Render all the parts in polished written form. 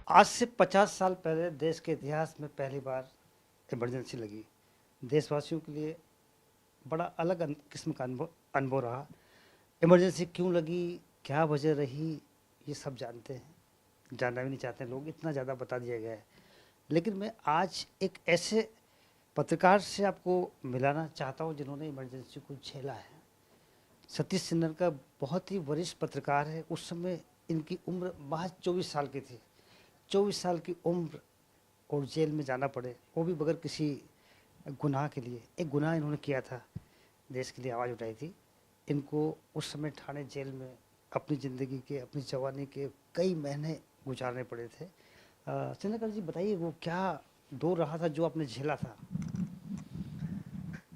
आज से 50 साल पहले देश के इतिहास में पहली बार इमरजेंसी लगी। देशवासियों के लिए बड़ा अलग किस्म का अनुभव अनुभव रहा। इमरजेंसी क्यों लगी, क्या वजह रही, ये सब जानते हैं। जानना भी नहीं चाहते हैं लोग, इतना ज़्यादा बता दिया गया है। लेकिन मैं आज एक ऐसे पत्रकार से आपको मिलाना चाहता हूँ जिन्होंने इमरजेंसी को झेला है। सतीश सिन्हा का बहुत ही वरिष्ठ पत्रकार है। उस समय इनकी उम्र महज 24 साल की थी। 24 साल की उम्र और जेल में जाना पड़े, वो भी बगैर किसी गुनाह के लिए। एक गुनाह इन्होंने किया था, देश के लिए आवाज़ उठाई थी। इनको उस समय ठाणे जेल में अपनी ज़िंदगी के, अपनी जवानी के कई महीने गुजारने पड़े थे। सिन्हा जी बताइए, वो क्या दौर रहा था जो आपने झेला था?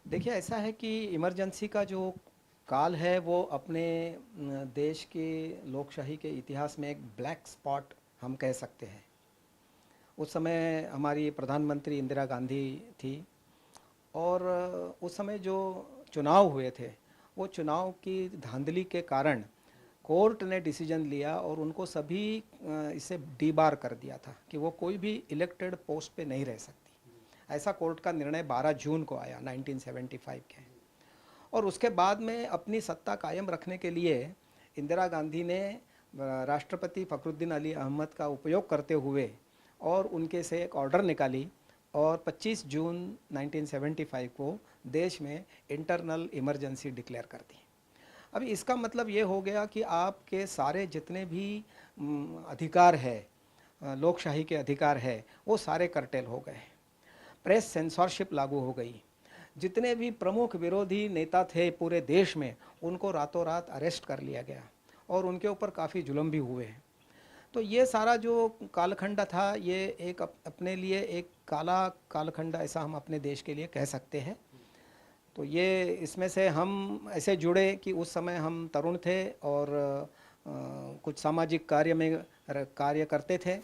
देखिए, ऐसा है कि इमरजेंसी का जो काल है वो अपने देश के लोकशाही के इतिहास में एक ब्लैक स्पॉट हम कह सकते हैं। उस समय हमारी प्रधानमंत्री इंदिरा गांधी थी और उस समय जो चुनाव हुए थे वो चुनाव की धांधली के कारण कोर्ट ने डिसीजन लिया और उनको सभी इसे डीबार कर दिया था कि वो कोई भी इलेक्टेड पोस्ट पे नहीं रह सकती। ऐसा कोर्ट का निर्णय 12 जून को आया 1975 के। और उसके बाद में अपनी सत्ता कायम रखने के लिए इंदिरा गांधी ने राष्ट्रपति फ़खरुद्दीन अली अहमद का उपयोग करते हुए और उनके से एक ऑर्डर निकाली और 25 जून 1975 को देश में इंटरनल इमरजेंसी डिक्लेयर कर दी। अभी इसका मतलब ये हो गया कि आपके सारे जितने भी अधिकार है, लोकशाही के अधिकार है, वो सारे कर्टेल हो गए। प्रेस सेंसरशिप लागू हो गई। जितने भी प्रमुख विरोधी नेता थे पूरे देश में, उनको रातों रात अरेस्ट कर लिया गया और उनके ऊपर काफ़ी जुल्म भी हुए हैं। तो ये सारा जो कालखंड था, ये एक अपने लिए एक काला कालखंड ऐसा हम अपने देश के लिए कह सकते हैं। तो ये इसमें से हम ऐसे जुड़े कि उस समय हम तरुण थे और कुछ सामाजिक कार्य में कार्य करते थे।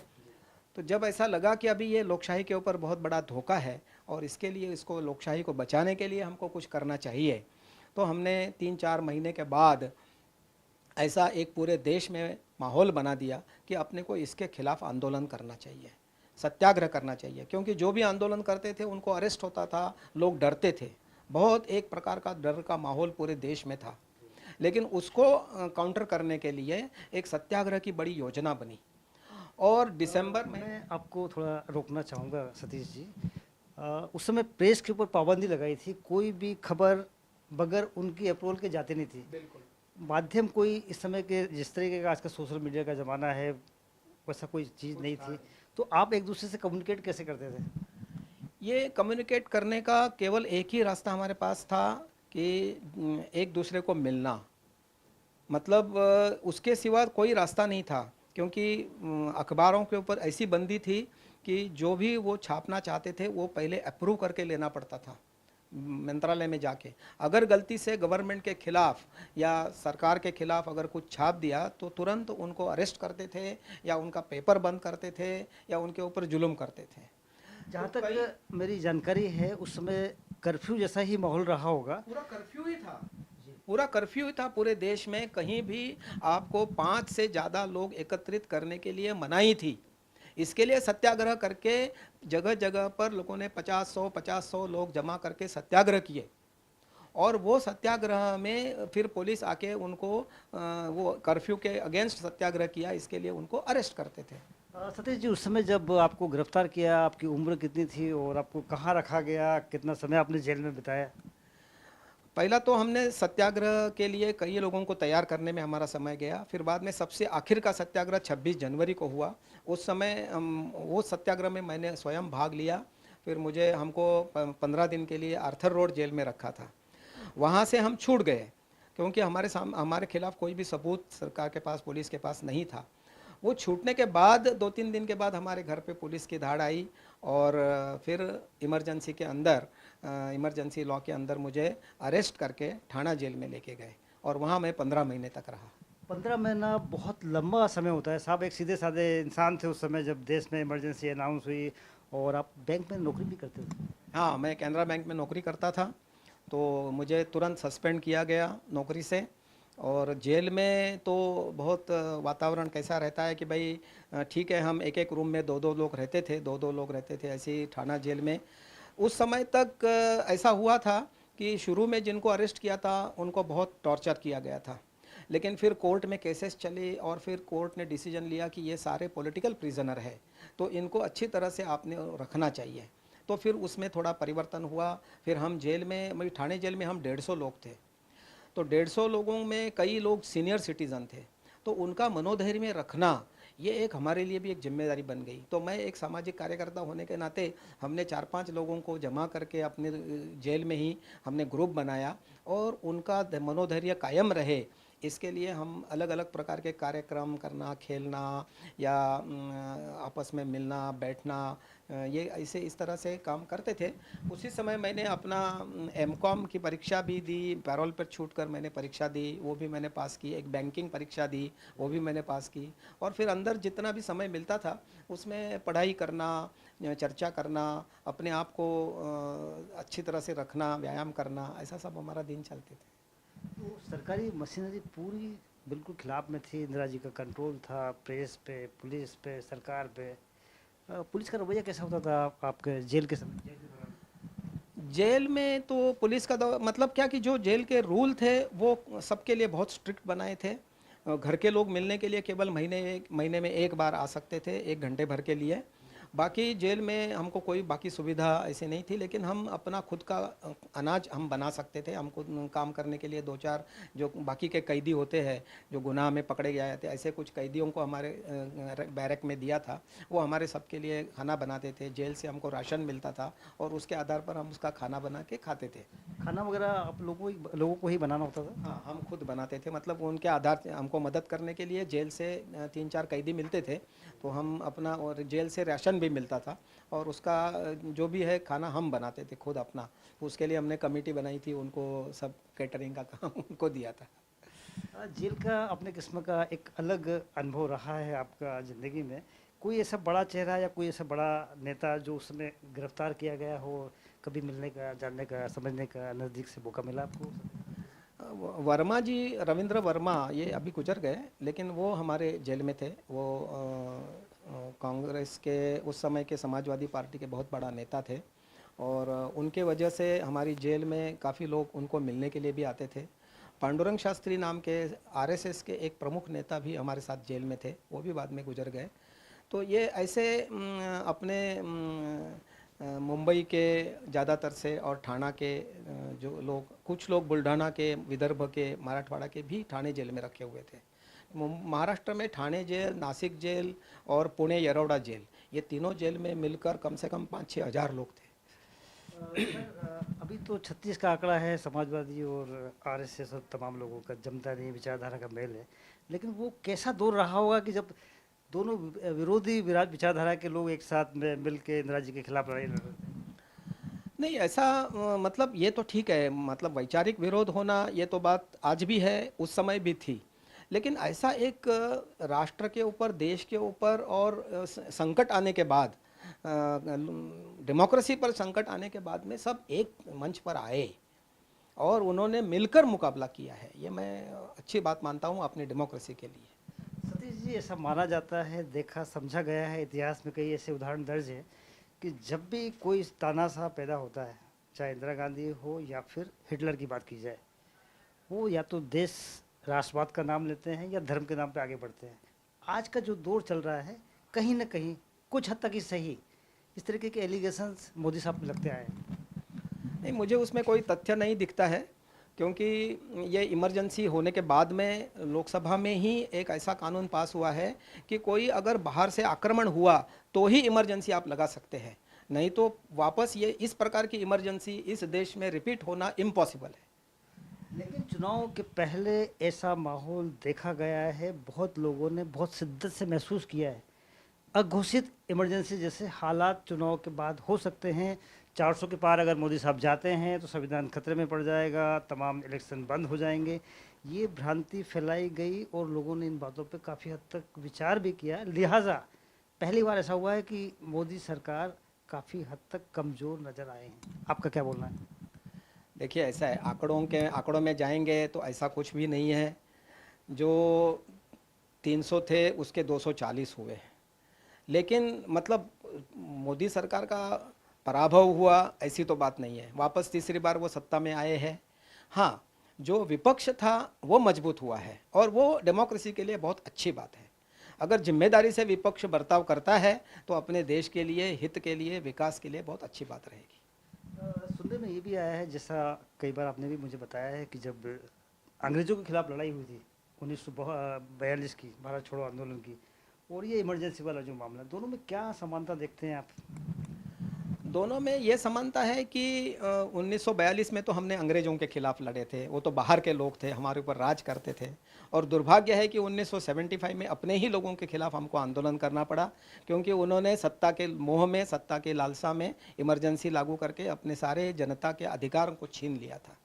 तो जब ऐसा लगा कि अभी ये लोकशाही के ऊपर बहुत बड़ा धोखा है और इसके लिए, इसको लोकशाही को बचाने के लिए हमको कुछ करना चाहिए, तो हमने 3-4 महीने के बाद ऐसा एक पूरे देश में माहौल बना दिया कि अपने को इसके खिलाफ आंदोलन करना चाहिए, सत्याग्रह करना चाहिए। क्योंकि जो भी आंदोलन करते थे उनको अरेस्ट होता था, लोग डरते थे, बहुत एक प्रकार का डर का माहौल पूरे देश में था। लेकिन उसको काउंटर करने के लिए एक सत्याग्रह की बड़ी योजना बनी और दिसंबर में। मैं आपको थोड़ा रोकना चाहूँगा सतीश जी। उस समय प्रेस के ऊपर पाबंदी लगाई थी। कोई भी खबर बगैर उनकी अप्रूवल के जाती नहीं थी। बिल्कुल। माध्यम कोई इस समय के जिस तरीके का आज का सोशल मीडिया का ज़माना है, वैसा कोई चीज़ नहीं थी। तो आप एक दूसरे से कम्युनिकेट कैसे करते थे? ये कम्युनिकेट करने का केवल एक ही रास्ता हमारे पास था कि एक दूसरे को मिलना। मतलब उसके सिवा कोई रास्ता नहीं था, क्योंकि अखबारों के ऊपर ऐसी बंदी थी कि जो भी वो छापना चाहते थे वो पहले अप्रूव करके लेना पड़ता था मंत्रालय में जाके। अगर गलती से गवर्नमेंट के खिलाफ या सरकार के खिलाफ अगर कुछ छाप दिया तो तुरंत उनको अरेस्ट करते थे या उनका पेपर बंद करते थे या उनके ऊपर जुल्म करते थे। तो जहाँ कई तक मेरी जानकारी है, उस समय कर्फ्यू जैसा ही माहौल रहा होगा। पूरा कर्फ्यू ही था। पूरा कर्फ्यू ही था पूरे देश में। कहीं भी आपको 5 से ज़्यादा लोग एकत्रित करने के लिए मनाही थी। इसके लिए सत्याग्रह करके जगह जगह पर लोगों ने 50-100 लोग जमा करके सत्याग्रह किए और वो सत्याग्रह में फिर पुलिस आके उनको वो कर्फ्यू के अगेंस्ट सत्याग्रह किया, इसके लिए उनको अरेस्ट करते थे। सतीश जी, उस समय जब आपको गिरफ्तार किया, आपकी उम्र कितनी थी और आपको कहाँ रखा गया, कितना समय आपने जेल में बिताया? पहला तो हमने सत्याग्रह के लिए कई लोगों को तैयार करने में हमारा समय गया। फिर बाद में सबसे आखिर का सत्याग्रह 26 जनवरी को हुआ। उस समय वो सत्याग्रह में मैंने स्वयं भाग लिया। फिर मुझे हमको 15 दिन के लिए आर्थर रोड जेल में रखा था। वहाँ से हम छूट गए क्योंकि हमारे खिलाफ कोई भी सबूत सरकार के पास, पुलिस के पास नहीं था। वो छूटने के बाद 2-3 दिन के बाद हमारे घर पे पुलिस की धाड़ आई और फिर इमरजेंसी के अंदर, इमरजेंसी लॉ के अंदर मुझे अरेस्ट करके ठाणा जेल में लेके गए और वहाँ मैं 15 महीने तक रहा। 15 महीना बहुत लंबा समय होता है साहब। एक सीधे साधे इंसान थे उस समय जब देश में इमरजेंसी अनाउंस हुई, और आप बैंक में नौकरी भी करते थे। हाँ, मैं कैनरा बैंक में नौकरी करता था। तो मुझे तुरंत सस्पेंड किया गया नौकरी से और जेल में तो बहुत वातावरण कैसा रहता है कि भाई ठीक है, हम एक एक रूम में दो दो लोग रहते थे, दो दो लोग रहते थे, ऐसे ही थाना जेल में उस समय तक ऐसा हुआ था कि शुरू में जिनको अरेस्ट किया था उनको बहुत टॉर्चर किया गया था, लेकिन फिर कोर्ट में केसेस चले और फिर कोर्ट ने डिसीजन लिया कि ये सारे पॉलिटिकल प्रिजनर है, तो इनको अच्छी तरह से आपने रखना चाहिए। तो फिर उसमें थोड़ा परिवर्तन हुआ। फिर हम जेल में, मतलब ठाणे जेल में हम 150 लोग थे, तो 150 लोगों में कई लोग सीनियर सिटीज़न थे, तो उनका मनोधैर्य में रखना ये एक हमारे लिए भी एक जिम्मेदारी बन गई। तो मैं एक सामाजिक कार्यकर्ता होने के नाते हमने 4-5 लोगों को जमा करके अपने जेल में ही हमने ग्रुप बनाया और उनका मनोधैर्य कायम रहे, इसके लिए हम अलग अलग प्रकार के कार्यक्रम करना, खेलना या आपस में मिलना बैठना, ये ऐसे इस तरह से काम करते थे। उसी समय मैंने अपना एमकॉम की परीक्षा भी दी, पैरोल पर छूटकर मैंने परीक्षा दी, वो भी मैंने पास की। एक बैंकिंग परीक्षा दी, वो भी मैंने पास की। और फिर अंदर जितना भी समय मिलता था उसमें पढ़ाई करना, चर्चा करना, अपने आप को अच्छी तरह से रखना, व्यायाम करना, ऐसा सब हमारा दिन चलते थे। तो सरकारी मशीनरी पूरी बिल्कुल खिलाफ में थी, इंदिरा जी का कंट्रोल था प्रेस पे, पुलिस पे, सरकार पे। पुलिस का रवैया कैसा होता था आपके जेल के समय, जेल के दौरान? जेल में तो पुलिस का मतलब क्या कि जो जेल के रूल थे वो सबके लिए बहुत स्ट्रिक्ट बनाए थे। घर के लोग मिलने के लिए केवल महीने में एक बार आ सकते थे, 1 घंटे भर के लिए। बाकी जेल में हमको कोई बाकी सुविधा ऐसी नहीं थी, लेकिन हम अपना खुद का अनाज हम बना सकते थे। हमको काम करने के लिए 2-4 जो बाकी के कैदी होते हैं जो गुनाह में पकड़े गए थे, ऐसे कुछ कैदियों को हमारे बैरक में दिया था, वो हमारे सबके लिए खाना बनाते थे। जेल से हमको राशन मिलता था और उसके आधार पर हम उसका खाना बना के खाते थे। खाना वगैरह आप लोगों को ही बनाना होता था? हाँ, हम खुद बनाते थे, मतलब उनके आधार से हमको मदद करने के लिए जेल से 3-4 कैदी मिलते थे, तो हम अपना, और जेल से राशन भी मिलता था और उसका जो भी है खाना हम बनाते थे खुद अपना। उसके लिए हमने कमेटी बनाई थी, उनको सब कैटरिंग का काम उनको दिया था। जेल का अपने किस्म का एक अलग अनुभव रहा है आपका ज़िंदगी में। कोई ऐसा बड़ा चेहरा या कोई ऐसा बड़ा नेता जो उसमें गिरफ्तार किया गया हो, कभी मिलने का, जानने का, समझने का नज़दीक से मौका मिला आपको? वर्मा जी, रविंद्र वर्मा, ये अभी गुजर गए, लेकिन वो हमारे जेल में थे। वो कांग्रेस के उस समय के समाजवादी पार्टी के बहुत बड़ा नेता थे और उनके वजह से हमारी जेल में काफ़ी लोग उनको मिलने के लिए भी आते थे। पांडुरंग शास्त्री नाम के आरएसएस के एक प्रमुख नेता भी हमारे साथ जेल में थे, वो भी बाद में गुजर गए। तो ये ऐसे अपने मुंबई के ज़्यादातर से और ठाणा के जो लोग, कुछ लोग बुल्ढाना के, विदर्भ के, मराठवाड़ा के भी ठाणे जेल में रखे हुए थे। महाराष्ट्र में ठाणे जेल, नासिक जेल और पुणे येरवड़ा जेल, ये तीनों जेल में मिलकर कम से कम 5-6 हज़ार लोग थे। अभी तो 36 का आंकड़ा है, समाजवादी और आरएसएस और तमाम लोगों का जमता नहीं विचारधारा का मेल है, लेकिन वो कैसा दौर रहा होगा कि जब दोनों विरोधी विचारधारा के लोग एक साथ में मिल के इंदिरा जी के खिलाफ लड़ाई लड़ रहे थे? नहीं, ऐसा मतलब ये तो ठीक है, मतलब वैचारिक विरोध होना ये तो बात आज भी है, उस समय भी थी। लेकिन ऐसा एक राष्ट्र के ऊपर, देश के ऊपर और संकट आने के बाद, डेमोक्रेसी पर संकट आने के बाद में सब एक मंच पर आए और उन्होंने मिलकर मुकाबला किया है, ये मैं अच्छी बात मानता हूँ अपनी डेमोक्रेसी के लिए। सतीश जी, ऐसा माना जाता है, देखा समझा गया है, इतिहास में कई ऐसे उदाहरण दर्ज हैं कि जब भी कोई तानाशाह पैदा होता है, चाहे इंदिरा गांधी हो या फिर हिटलर की बात की जाए, वो या तो देश राष्ट्रवाद का नाम लेते हैं या धर्म के नाम पे आगे बढ़ते हैं। आज का जो दौर चल रहा है, कहीं ना कहीं कुछ हद तक ही सही इस तरीके के एलिगेशंस मोदी साहब पे लगते आए हैं। नहीं, मुझे उसमें कोई तथ्य नहीं दिखता है, क्योंकि ये इमरजेंसी होने के बाद में लोकसभा में ही एक ऐसा कानून पास हुआ है कि कोई अगर बाहर से आक्रमण हुआ तो ही इमरजेंसी आप लगा सकते हैं, नहीं तो वापस ये इस प्रकार की इमरजेंसी इस देश में रिपीट होना इम्पॉसिबल है। लेकिन चुनाव के पहले ऐसा माहौल देखा गया है, बहुत लोगों ने बहुत शिद्दत से महसूस किया है। अघोषित इमरजेंसी जैसे हालात चुनाव के बाद हो सकते हैं। 400 के पार अगर मोदी साहब जाते हैं तो संविधान खतरे में पड़ जाएगा, तमाम इलेक्शन बंद हो जाएंगे। ये भ्रांति फैलाई गई और लोगों ने इन बातों पे काफ़ी हद तक विचार भी किया। लिहाजा पहली बार ऐसा हुआ है कि मोदी सरकार काफ़ी हद तक कमज़ोर नज़र आए हैं। आपका क्या बोलना है? देखिए, ऐसा है, आंकड़ों में जाएंगे तो ऐसा कुछ भी नहीं है। जो 300 थे उसके 240 हुए हैं। लेकिन मतलब मोदी सरकार का पराभव हुआ ऐसी तो बात नहीं है, वापस तीसरी बार वो सत्ता में आए हैं। हाँ, जो विपक्ष था वो मजबूत हुआ है और वो डेमोक्रेसी के लिए बहुत अच्छी बात है। अगर जिम्मेदारी से विपक्ष बर्ताव करता है तो अपने देश के लिए, हित के लिए, विकास के लिए बहुत अच्छी बात रहेगी। सुनने में ये भी आया है, जैसा कई बार आपने भी मुझे बताया है, कि जब अंग्रेजों के खिलाफ लड़ाई हुई थी 1942 की, भारत छोड़ो आंदोलन की, और ये इमरजेंसी वाला जो मामला, दोनों में क्या समानता देखते हैं आप? दोनों में ये समानता है कि 1942 में तो हमने अंग्रेजों के खिलाफ लड़े थे, वो तो बाहर के लोग थे, हमारे ऊपर राज करते थे। और दुर्भाग्य है कि 1975 में अपने ही लोगों के खिलाफ हमको आंदोलन करना पड़ा, क्योंकि उन्होंने सत्ता के मोह में, सत्ता के लालसा में इमरजेंसी लागू करके अपने सारे जनता के अधिकारों को छीन लिया था।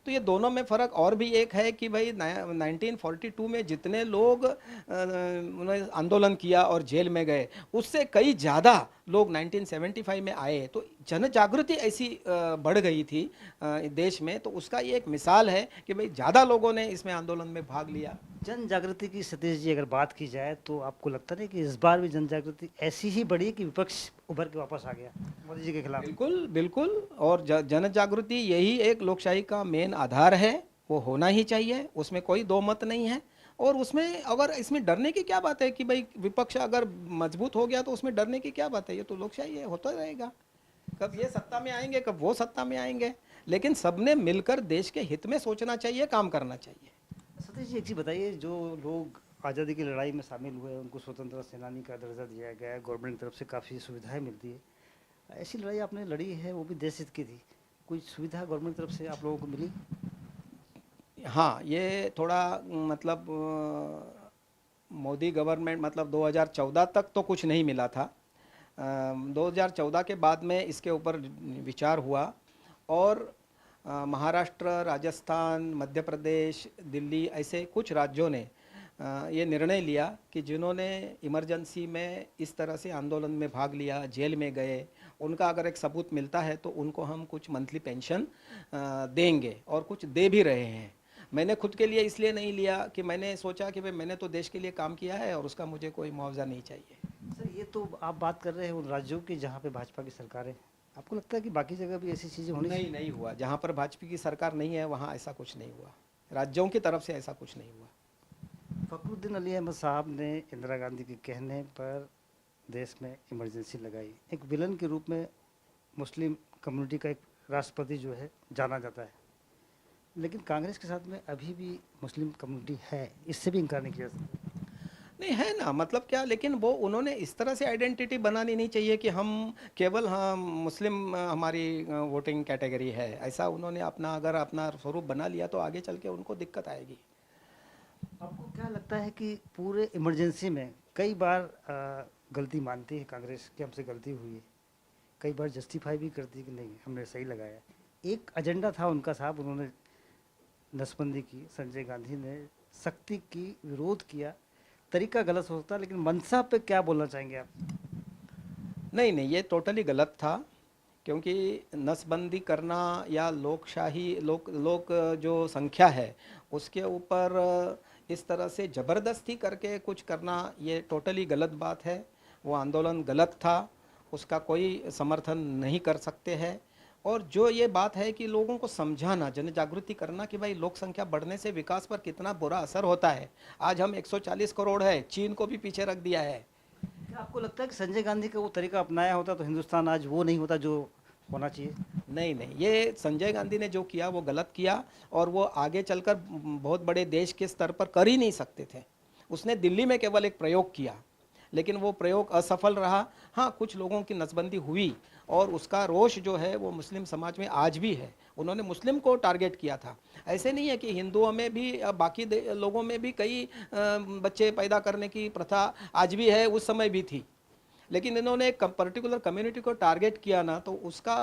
तो ये दोनों में फ़र्क और भी एक है कि भाई 1942 में जितने लोग उन्होंने आंदोलन किया और जेल में गए, उससे कई ज़्यादा लोग 1975 में आए, तो जन जागृति ऐसी बढ़ गई थी देश में। तो उसका ये एक मिसाल है कि भाई ज़्यादा लोगों ने इसमें आंदोलन में भाग लिया। जन जागृति की, सतीश जी, अगर बात की जाए तो आपको लगता नहीं कि इस बार भी जन जागृति ऐसी ही बढ़ी कि विपक्ष उभर के वापस आ गया मोदी जी के खिलाफ? बिल्कुल बिल्कुल। और जन जागृति यही एक लोकशाही का मेन आधार है, वो होना ही चाहिए, उसमें कोई दो मत नहीं है। और उसमें अगर इसमें डरने की क्या बात है कि भाई विपक्ष अगर मजबूत हो गया तो उसमें डरने की क्या बात है, ये तो लोकशाही है, होता रहेगा। कब ये सत्ता में आएंगे, कब वो सत्ता में आएंगे, लेकिन सबने मिलकर देश के हित में सोचना चाहिए, काम करना चाहिए। सतीश जी, एक चीज़ बताइए, जो लोग आज़ादी की लड़ाई में शामिल हुए, उनको स्वतंत्रता सेनानी का दर्जा दिया गया है, गवर्नमेंट की तरफ से काफ़ी सुविधाएं मिलती है, ऐसी लड़ाई आपने लड़ी है, वो भी देश हित की थी, कोई सुविधा गवर्नमेंट की तरफ से आप लोगों को मिली? हाँ, ये थोड़ा मतलब मोदी गवर्नमेंट, मतलब 2014 तक तो कुछ नहीं मिला था। 2014 के बाद में इसके ऊपर विचार हुआ और महाराष्ट्र, राजस्थान, मध्य प्रदेश, दिल्ली, ऐसे कुछ राज्यों ने ये निर्णय लिया कि जिन्होंने इमरजेंसी में इस तरह से आंदोलन में भाग लिया, जेल में गए, उनका अगर एक सबूत मिलता है तो उनको हम कुछ मंथली पेंशन देंगे, और कुछ दे भी रहे हैं। मैंने खुद के लिए इसलिए नहीं लिया कि मैंने सोचा कि भाई मैंने तो देश के लिए काम किया है और उसका मुझे कोई मुआवजा नहीं चाहिए। सर, ये तो आप बात कर रहे हैं उन राज्यों की जहाँ पे भाजपा की सरकार है, आपको लगता है कि बाकी जगह भी ऐसी चीज़ें होनी नहीं, चाहिए? नहीं हुआ। जहाँ पर भाजपा की सरकार नहीं है वहाँ ऐसा कुछ नहीं हुआ, राज्यों की तरफ से ऐसा कुछ नहीं हुआ। फखरुद्दीन अली अहमद साहब ने इंदिरा गांधी के कहने पर देश में इमरजेंसी लगाई, एक विलन के रूप में मुस्लिम कम्युनिटी का एक राष्ट्रपति जो है जाना जाता है, लेकिन कांग्रेस के साथ में अभी भी मुस्लिम कम्युनिटी है, इससे भी इनकार नहीं किया जा सकता। नहीं है ना, मतलब क्या, लेकिन वो उन्होंने इस तरह से आइडेंटिटी बनानी नहीं चाहिए कि हम केवल, हम मुस्लिम हमारी वोटिंग कैटेगरी है, ऐसा उन्होंने अपना अगर अपना स्वरूप बना लिया तो आगे चल के उनको दिक्कत आएगी। आपको क्या लगता है कि पूरे इमरजेंसी में कई बार गलती मानती है कांग्रेस कि हमसे गलती हुई है, कई बार जस्टिफाई भी करती है कि नहीं हमने सही लगाया? एक एजेंडा था उनका साहब, उन्होंने नसबंदी की, संजय गांधी ने सख्ती की, विरोध किया, तरीका गलत हो सकता है, लेकिन मनसा पे क्या बोलना चाहेंगे आप? नहीं नहीं, ये टोटली गलत था, क्योंकि नसबंदी करना या लोकशाही, लोक जो संख्या है उसके ऊपर इस तरह से ज़बरदस्ती करके कुछ करना, ये टोटली गलत बात है। वो आंदोलन गलत था, उसका कोई समर्थन नहीं कर सकते हैं। और जो ये बात है कि लोगों को समझाना, जन जागृति करना कि भाई लोक संख्या बढ़ने से विकास पर कितना बुरा असर होता है। आज हम 140 करोड़ है, चीन को भी पीछे रख दिया है। क्या आपको लगता है कि संजय गांधी का वो तरीका अपनाया होता तो हिंदुस्तान आज वो नहीं होता जो होना चाहिए? नहीं नहीं, ये संजय गांधी ने जो किया वो गलत किया, और वो आगे चलकर बहुत बड़े देश के स्तर पर कर ही नहीं सकते थे। उसने दिल्ली में केवल एक प्रयोग किया, लेकिन वो प्रयोग असफल रहा। हाँ, कुछ लोगों की नसबंदी हुई और उसका रोष जो है वो मुस्लिम समाज में आज भी है। उन्होंने मुस्लिम को टारगेट किया था, ऐसे नहीं है कि हिंदुओं में भी, बाकी लोगों में भी कई बच्चे पैदा करने की प्रथा आज भी है, उस समय भी थी। लेकिन इन्होंने एक पर्टिकुलर कम्युनिटी को टारगेट किया ना, तो उसका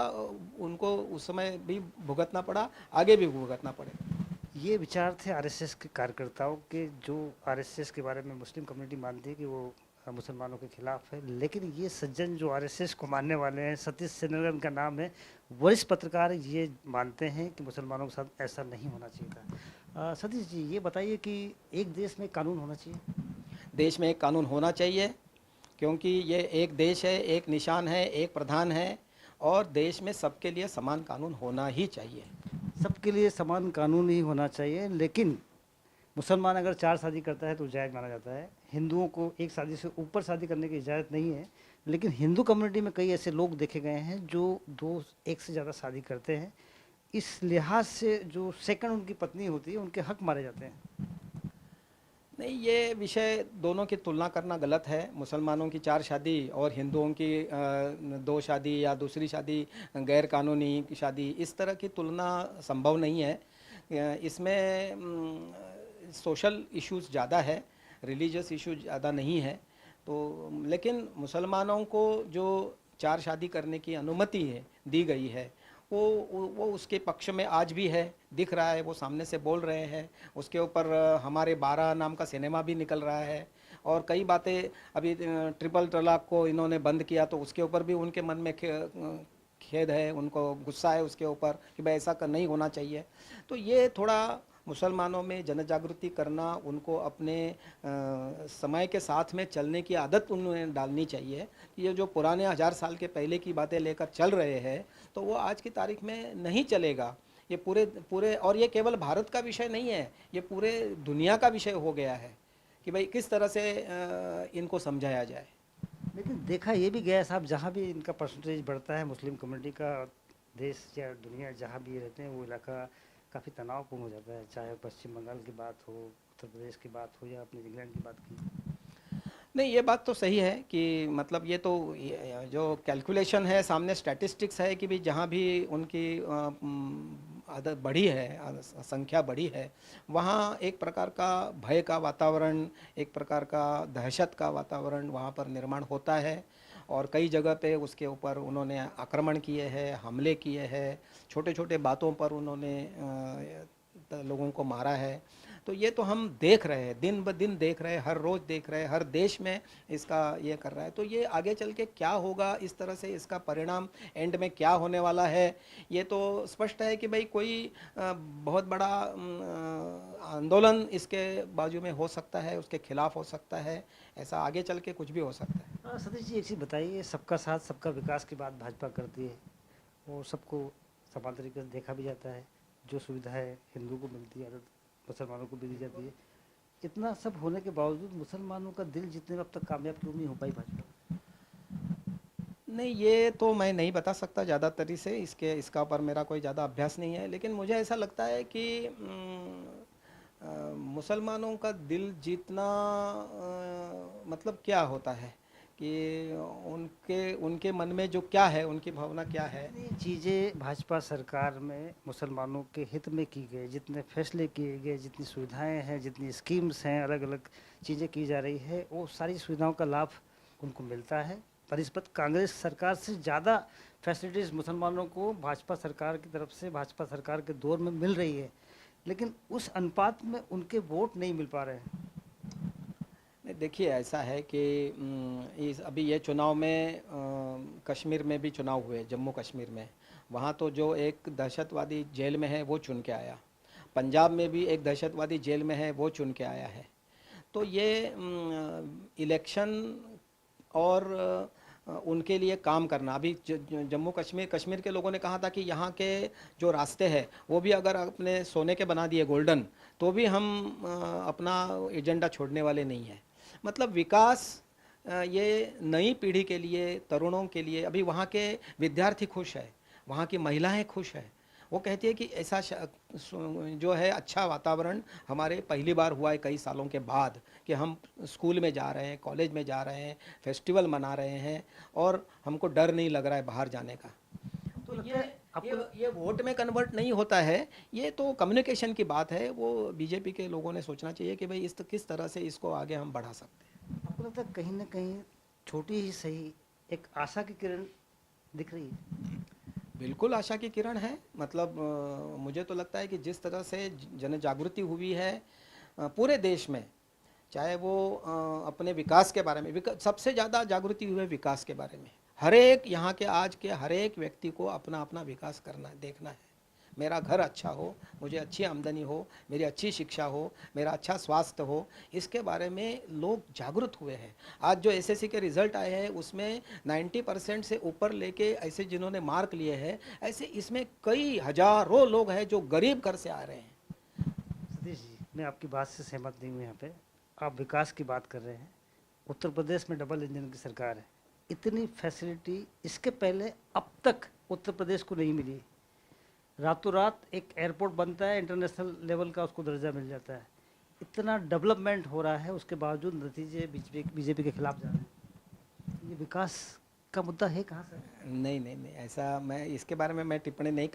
उनको उस समय भी भुगतना पड़ा, आगे भी भुगतना पड़ेगा। ये विचार थे आरएसएस के कार्यकर्ताओं के, जो आरएसएस के बारे में मुस्लिम कम्युनिटी मानती है कि वो मुसलमानों के खिलाफ है, लेकिन ये सज्जन जो आरएसएस को मानने वाले हैं, सतीश सेनेगल का नाम है, वरिष्ठ पत्रकार, ये मानते हैं कि मुसलमानों के साथ ऐसा नहीं होना चाहिए था। सतीश जी, ये बताइए कि एक देश में कानून होना चाहिए। देश में एक कानून होना चाहिए, क्योंकि ये एक देश है, एक निशान है, एक प्रधान है, और देश में सबके लिए समान कानून होना ही चाहिए। सबके लिए समान कानून ही होना चाहिए, लेकिन मुसलमान अगर 4 शादी करता है तो जायज़ माना जाता है। हिंदुओं को एक शादी से ऊपर शादी करने की इजाज़त नहीं है, लेकिन हिंदू कम्युनिटी में कई ऐसे लोग देखे गए हैं जो 2 एक से ज़्यादा शादी करते हैं। इस लिहाज से जो सेकंड उनकी पत्नी होती है, उनके हक मारे जाते हैं। नहीं, ये विषय दोनों की तुलना करना गलत है। मुसलमानों की 4 शादी और हिंदुओं की 2 शादी या दूसरी शादी गैर कानूनी की शादी, इस तरह की तुलना संभव नहीं है। इसमें सोशल इश्यूज ज़्यादा है, रिलीजियस इश्यूज ज़्यादा नहीं है। तो लेकिन मुसलमानों को जो 4 शादी करने की अनुमति है दी गई है, वो उसके पक्ष में आज भी है, दिख रहा है, वो सामने से बोल रहे हैं। उसके ऊपर हमारे 12 नाम का सिनेमा भी निकल रहा है, और कई बातें अभी ट्रिपल तलाक को इन्होंने बंद किया, तो उसके ऊपर भी उनके मन में खेद है, उनको गुस्सा है उसके ऊपर कि भाई ऐसा नहीं होना चाहिए। तो ये थोड़ा मुसलमानों में जन जागृति करना, उनको अपने समय के साथ में चलने की आदत उन्हें डालनी चाहिए। ये जो पुराने 1000 साल के पहले की बातें लेकर चल रहे हैं, तो वो आज की तारीख में नहीं चलेगा। ये पूरे पूरे और ये केवल भारत का विषय नहीं है, ये पूरे दुनिया का विषय हो गया है कि भाई किस तरह से इनको समझाया जाए। लेकिन देखा ये भी गया है साहब, जहाँ भी इनका परसेंटेज बढ़ता है मुस्लिम कम्युनिटी का, देश या दुनिया जहाँ भी रहते हैं, वो इलाका काफ़ी तनावपूर्ण हो जाता है। चाहे पश्चिम बंगाल की बात हो, उत्तर प्रदेश की बात हो, या अपने इंग्लैंड की बात की। नहीं, ये बात तो सही है कि मतलब ये तो जो कैलकुलेशन है, सामने स्टैटिस्टिक्स है कि भाई जहाँ भी उनकी आदत बढ़ी है, संख्या बढ़ी है, वहाँ एक प्रकार का भय का वातावरण, एक प्रकार का दहशत का वातावरण वहाँ पर निर्माण होता है। और कई जगह पे उसके ऊपर उन्होंने आक्रमण किए हैं, हमले किए हैं, छोटे छोटे बातों पर उन्होंने लोगों को मारा है। तो ये तो हम देख रहे हैं, दिन ब दिन देख रहे हैं, हर रोज़ देख रहे हैं, हर देश में इसका ये कर रहा है। तो ये आगे चल के क्या होगा, इस तरह से इसका परिणाम एंड में क्या होने वाला है, ये तो स्पष्ट है कि भाई कोई बहुत बड़ा आंदोलन इसके बाजू में हो सकता है, उसके खिलाफ हो सकता है। ऐसा आगे चल के कुछ भी हो सकता है। सतीश जी, एक चीज़ बताइए, सबका साथ सबका विकास की बात भाजपा करती है, और सबको समान तरीके से देखा भी जाता है। जो सुविधाएं हिंदू को मिलती है, मुसलमानों को भी दी जाती है। इतना सब होने के बावजूद मुसलमानों का दिल जीतने में अब तक कामयाब क्यों नहीं हो पाई भाजपा? नहीं, ये तो मैं नहीं बता सकता ज़्यादातर से, इसका ऊपर मेरा कोई ज़्यादा अभ्यास नहीं है। लेकिन मुझे ऐसा लगता है कि मुसलमानों का दिल जीतना मतलब क्या होता है कि उनके उनके मन में जो क्या है, उनकी भावना क्या है। ये चीज़ें भाजपा सरकार में मुसलमानों के हित में की गई, जितने फैसले किए गए, जितनी सुविधाएं हैं, जितनी स्कीम्स हैं, अलग अलग चीज़ें की जा रही है, वो सारी सुविधाओं का लाभ उनको मिलता है। परिस्पत कांग्रेस सरकार से ज़्यादा फैसिलिटीज़ मुसलमानों को भाजपा सरकार की तरफ से, भाजपा सरकार के दौर में मिल रही है, लेकिन उस अनुपात में उनके वोट नहीं मिल पा रहे हैं। नहीं, देखिए ऐसा है कि इस अभी ये चुनाव में कश्मीर में भी चुनाव हुए, जम्मू कश्मीर में, वहाँ तो जो एक दहशतवादी जेल में है वो चुन के आया। पंजाब में भी एक दहशतवादी जेल में है, वो चुन के आया है। तो ये इलेक्शन और उनके लिए काम करना, अभी जम्मू कश्मीर के लोगों ने कहा था कि यहाँ के जो रास्ते हैं वो भी अगर अपने सोने के बना दिए, गोल्डन, तो भी हम अपना एजेंडा छोड़ने वाले नहीं हैं। मतलब विकास ये नई पीढ़ी के लिए, तरुणों के लिए। अभी वहाँ के विद्यार्थी खुश है, वहाँ की महिलाएं खुश है। वो कहती है कि ऐसा जो है अच्छा वातावरण हमारे पहली बार हुआ है कई सालों के बाद, कि हम स्कूल में जा रहे हैं, कॉलेज में जा रहे हैं, फेस्टिवल मना रहे हैं, और हमको डर नहीं लग रहा है बाहर जाने का। तो ये वोट में कन्वर्ट नहीं होता है, ये तो कम्युनिकेशन की बात है। वो बीजेपी के लोगों ने सोचना चाहिए कि भाई किस तरह से इसको आगे हम बढ़ा सकते हैं। आपको लगता है कहीं ना कहीं छोटी ही सही एक आशा की किरण दिख रही है? बिल्कुल आशा की किरण है। मतलब मुझे तो लगता है कि जिस तरह से जन जागृति हुई है पूरे देश में, चाहे वो अपने विकास के बारे में, सबसे ज़्यादा जागृति हुई है विकास के बारे में। हर एक यहाँ के आज के हर एक व्यक्ति को अपना अपना विकास करना है, देखना है, मेरा घर अच्छा हो, मुझे अच्छी आमदनी हो, मेरी अच्छी शिक्षा हो, मेरा अच्छा स्वास्थ्य हो, इसके बारे में लोग जागरूक हुए हैं। आज जो एसएससी के रिजल्ट आए हैं उसमें 90% से ऊपर लेके ऐसे जिन्होंने मार्क लिए हैं, ऐसे इसमें कई हजारों लोग हैं जो गरीब घर से आ रहे हैं। सतीश जी, मैं आपकी बात से सहमत नहीं हूँ। यहाँ पे आप विकास की बात कर रहे हैं। उत्तर प्रदेश में डबल इंजन की सरकार है। इतनी फैसिलिटी इसके पहले अब तक उत्तर प्रदेश को नहीं मिली। रातों रात एक एयरपोर्ट बनता है, इंटरनेशनल लेवल का उसको दर्जा मिल जाता है। इतना डेवलपमेंट हो रहा है, उसके बावजूद नतीजे बीजेपी के खिलाफ जा रहे हैं। ये विकास का मुद्दा है कहाँ से? नहीं नहीं नहीं, ऐसा मैं इसके बारे में मैं टिप्पणी नहीं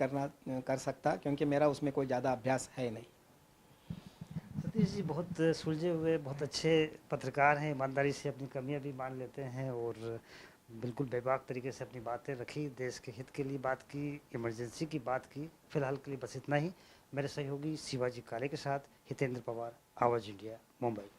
कर सकता, क्योंकि मेरा उसमें कोई ज़्यादा अभ्यास है नहीं। सतीश जी बहुत सुलझे हुए, बहुत अच्छे पत्रकार हैं। ईमानदारी से अपनी कमियां भी मान लेते हैं और बिल्कुल बेबाक तरीके से अपनी बातें रखी। देश के हित के लिए बात की, इमरजेंसी की बात की। फिलहाल के लिए बस इतना ही। मेरे सहयोगी शिवाजी काले के साथ हितेंद्र पवार, आवाज़ इंडिया, मुंबई।